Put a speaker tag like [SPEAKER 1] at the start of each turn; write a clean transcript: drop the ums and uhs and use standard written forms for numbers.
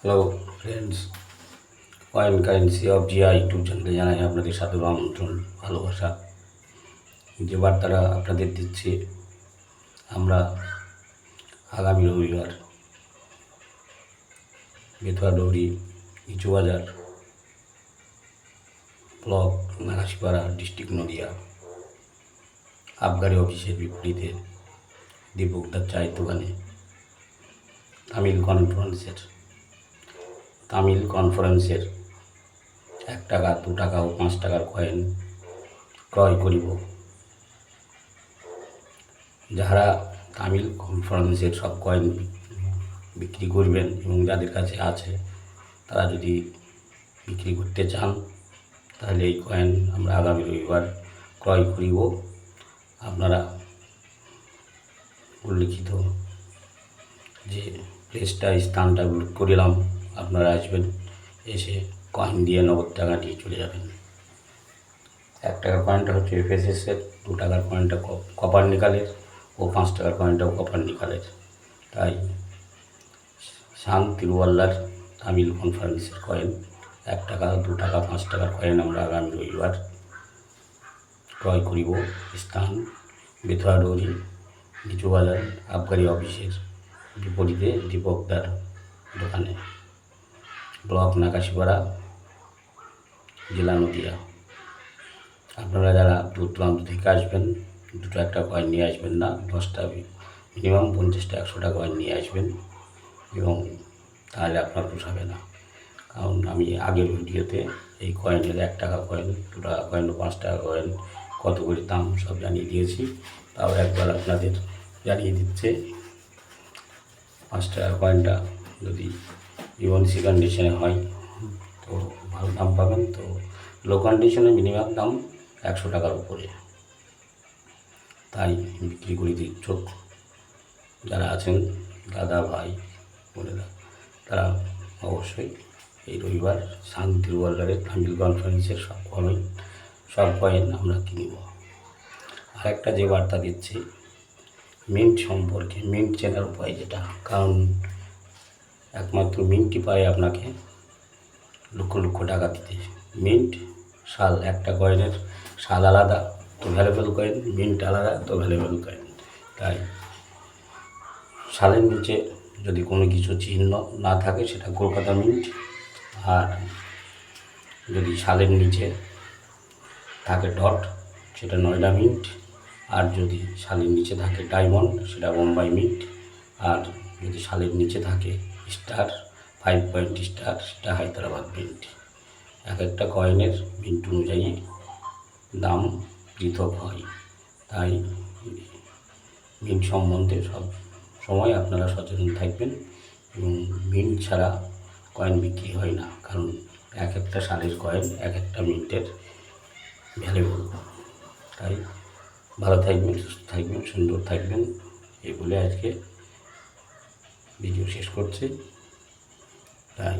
[SPEAKER 1] Hello friends, coin currency of Zia YouTube চ্যানেলে জানাই আপনাদের সাদর আমন্ত্রণ, ভালোবাসা। যে বার্তাটা আপনাদের দিচ্ছি, আমরা আগামী রবিবার বেথুয়াডৌরি নিচু বাজার ব্লক নাগাশিপাড়া ডিস্ট্রিক্ট নদিয়া আবগারি অফিসের বিপরীতে দীপকদার চায়ের দোকানে তামিল কনফারেন্সের 1 টাকা 2 টাকা ও 5 টাকার কয়েন ক্রয় করিব। যাহারা তামিল কনফারেন্সের সব কয়েন বিক্রি করবেন এবং যাদের কাছে আছে তারা যদি বিক্রি করতে চান, তাহলে এই কয়েন আমরা আগামী রবিবার ক্রয় করিব। আপনারা উল্লিখিত যে প্লেসটা স্থানটা উল্লেখ করিলাম, আপনারা আসবেন, এসে কয়েন দিয়ে নগদ টাকা নিয়ে চলে যাবেন। 1 টাকার কয়েনটা হচ্ছে এফএসএসের, 2 টাকার কয়েনটা কপার নিকালের ও 5 টাকার কয়েনটাও কপার নিকালের। তাই শান তিরুয়াল্লার তামিল কনফারেন্সের কয়েন 1 টাকা 2 টাকা 5 টাকার কয়েন আমরা আগামী রবিবার ক্রয় করিব। স্থান বেথুয়াডৌরি নিচু বাজার আবগারি অফিসের বিপরীতে দীপকদার দোকানে, ব্লক নাগাশিপাড়া, জেলা নদিয়া। আপনারা যারা দূর দূরান্ত থেকে আসবেন, 2টা 1টা কয়েন নিয়ে আসবেন না, 10টা মিনিমাম 50টা 100টা কয়েন নিয়ে আসবেন, এবং তাহলে আপনার পোষাবে না। কারণ আমি আগের ভিডিওতে এই কয়েনের 1 টাকা কয়েন, 2 টাকা কয়েন ও 5 টাকা কয়েন কত করে দাম সব জানিয়ে দিয়েছি। তাও একবার আপনাদের জানিয়ে দিচ্ছে, 5 টাকার কয়েনটা যদি ইমার্জেন্সি কন্ডিশনে হয় তো ভালো দাম পাবেন, তো লো কন্ডিশনে মিনিমাম দাম 100 টাকার উপরে। তাই বিক্রি করে ইচ্ছুক যারা আছেন, দাদা ভাই বোনেরা, তারা অবশ্যই এই রবিবার শান তিরুয়াল্লারের তামিল কনফারেন্সের সব কয়েন আমরা কিনব। আর একটা যে বার্তা দিচ্ছি মিন্ট সম্পর্কে, মিন্ট চেনার উপায় যেটা, কারণ একমাত্র মিন্টই পায় আপনাকে লক্ষ লক্ষ টাকা দিতে। মিন্ট সাল, একটা কয়েনের সাল আলাদা তো ভ্যালুয়েবল কয়েন, মিন্ট আলাদা তো ভ্যালুয়েবল কয়েন। তাই সালের নিচে যদি কোনো কিছু চিহ্ন না থাকে সেটা কলকাতা মিন্ট, আর যদি সালের নিচে থাকে ডট সেটা নয়ডা মিন্ট, আর যদি সালের নিচে থাকে ডায়মন্ড সেটা বোম্বাই মিন্ট, আর যদি সালের নিচে থাকে স্টার 5 পয়েন্ট স্টার সেটা হায়দ্রাবাদ মিন্ট। এক একটা কয়েনের মিন্ট অনুযায়ী দাম পৃথক হয়। তাই মিন্ট সম্বন্ধে সব সময় আপনারা সচেতন থাকবেন, এবং মিন্ট ছাড়া কয়েন বিক্রি হয় না, কারণ এক একটা সালের কয়েন এক একটা মিন্টের ভ্যালুয়েবল। তাই ভালো থাকবেন, সুস্থ থাকবেন, সুন্দর থাকবেন, এই বলে আজকে ভিডিও শেষ করছি। তাই